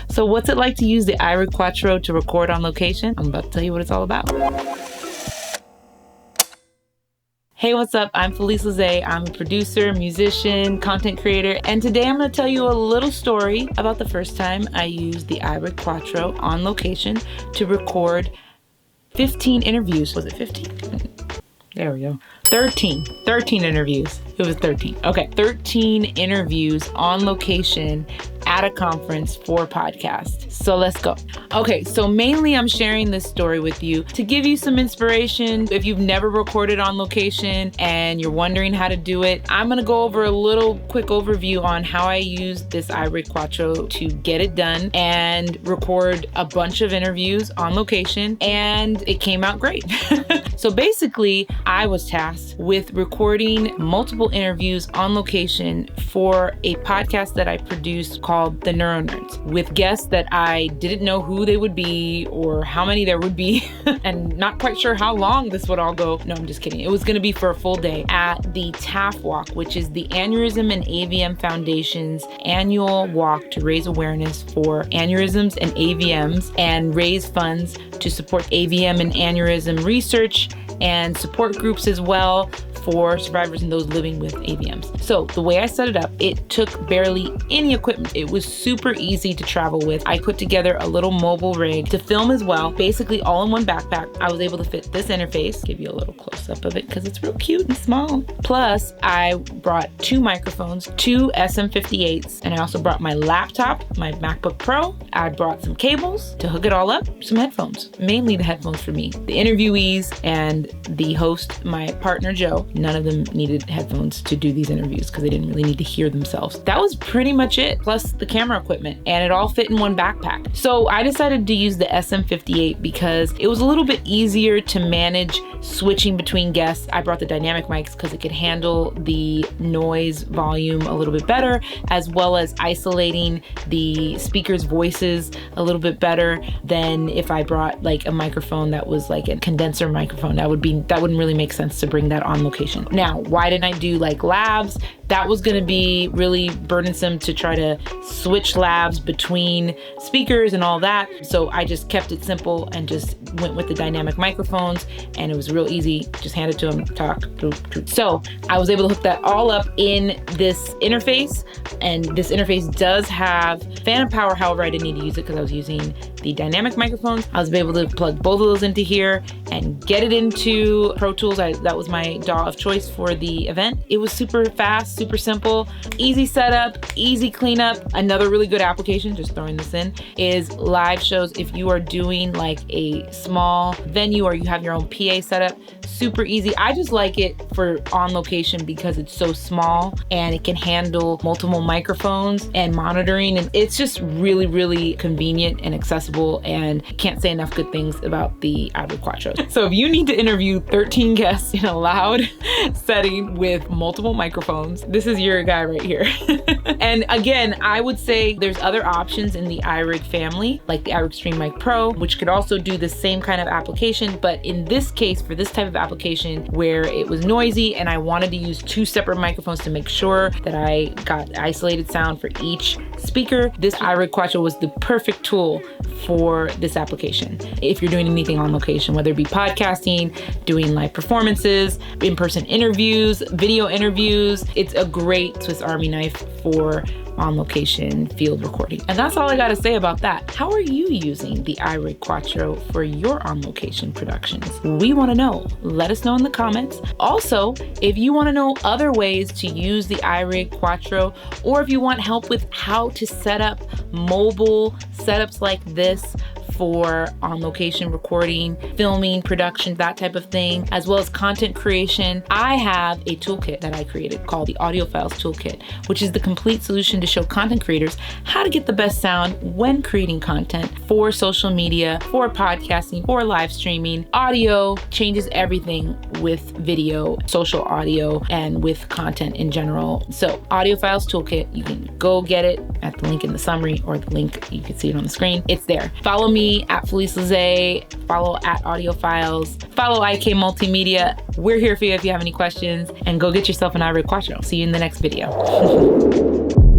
So what's it like to use the iRig Quattro to record on location? I'm about to tell you what it's all about. Hey, what's up? I'm Felice LaZae. I'm a producer, musician, content creator, and today I'm going to tell you a little story about the first time I used the iRig Quattro on location to record 15 interviews. Was it 15? There we go. 13 interviews. It was 13. Okay, 13 interviews on location at a conference for podcasts. So let's go. Okay, so mainly I'm sharing this story with you to give you some inspiration. If you've never recorded on location and you're wondering how to do it, I'm gonna go over a little quick overview on how I use this iRig Quattro to get it done and record a bunch of interviews on location, and it came out great. So basically, I was tasked with recording multiple interviews on location for a podcast that I produced called The Neuro Nerds, with guests that I didn't know who they would be or how many there would be, and not quite sure how long this would all go. No, I'm just kidding. It was going to be for a full day at the TAF Walk, which is the Aneurysm and AVM Foundation's annual walk to raise awareness for aneurysms and AVMs and raise funds to support AVM and aneurysm research and support groups as well for survivors and those living with AVMs. So the way I set it up, it took barely any equipment. It was super easy to travel with. I put together a little mobile rig to film as well, basically all in one backpack. I was able to fit this interface, give you a little close up of it because it's real cute and small. Plus I brought 2 microphones, 2 SM58s, and I also brought my laptop, my MacBook Pro. I brought some cables to hook it all up, some headphones, mainly the headphones for me. The interviewees and the host, my partner Joe, none of them needed headphones to do these interviews because they didn't really need to hear themselves. That was pretty much it, plus the camera equipment, and it all fit in one backpack. So I decided to use the SM58 because it was a little bit easier to manage switching between guests. I brought the dynamic mics because it could handle the noise volume a little bit better, as well as isolating the speakers' voices a little bit better than if I brought like a microphone that was like a condenser microphone. That wouldn't really make sense to bring that on location. Now, why didn't I do like labs? That was going to be really burdensome to try to switch labs between speakers and all that. So I just kept it simple and just went with the dynamic microphones, and it was real easy. Just hand it to them, talk. So I was able to hook that all up in this interface, and this interface does have phantom power. However, I didn't need to use it because I was using the dynamic microphones. I was able to plug both of those into here and get it into Pro Tools. That was my DAW of choice for the event. It was super fast, super simple, easy setup, easy cleanup. Another really good application, just throwing this in, is live shows. If you are doing like a small venue or you have your own PA setup, super easy. I just like it for on location because it's so small and it can handle multiple microphones and monitoring, and it's just really, really convenient and accessible, and can't say enough good things about the iRig Quattro. So if you need to interview 13 guests in a loud setting with multiple microphones, this is your guy right here. And again, I would say there's other options in the iRig family, like the iRig Stream Mic Pro, which could also do the same kind of application. But in this case, for this type of application where it was noisy and I wanted to use 2 separate microphones to make sure that I got isolated sound for each speaker, this iRig Quattro was the perfect tool for this application. If you're doing anything on location, whether it be podcasting, doing live performances, in-person interviews, video interviews, it's a great Swiss Army knife for on-location field recording. And that's all I gotta say about that. How are you using the iRig Quattro for your on-location productions? We wanna know. Let us know in the comments. Also, if you wanna know other ways to use the iRig Quattro, or if you want help with how to set up mobile setups like this for on-location recording, filming, production, that type of thing, as well as content creation, I have a toolkit that I created called the Audio Files Toolkit, which is the complete solution to show content creators how to get the best sound when creating content for social media, for podcasting, for live streaming. Audio changes everything with video, social audio, and with content in general. So Audio Files Toolkit, you can go get it at the link in the summary or the link, you can see it on the screen. It's there. Follow me at Felice LaZae, follow at Audio Files, follow IK Multimedia. We're here for you if you have any questions, and go get yourself an iRig Quattro. See you in the next video.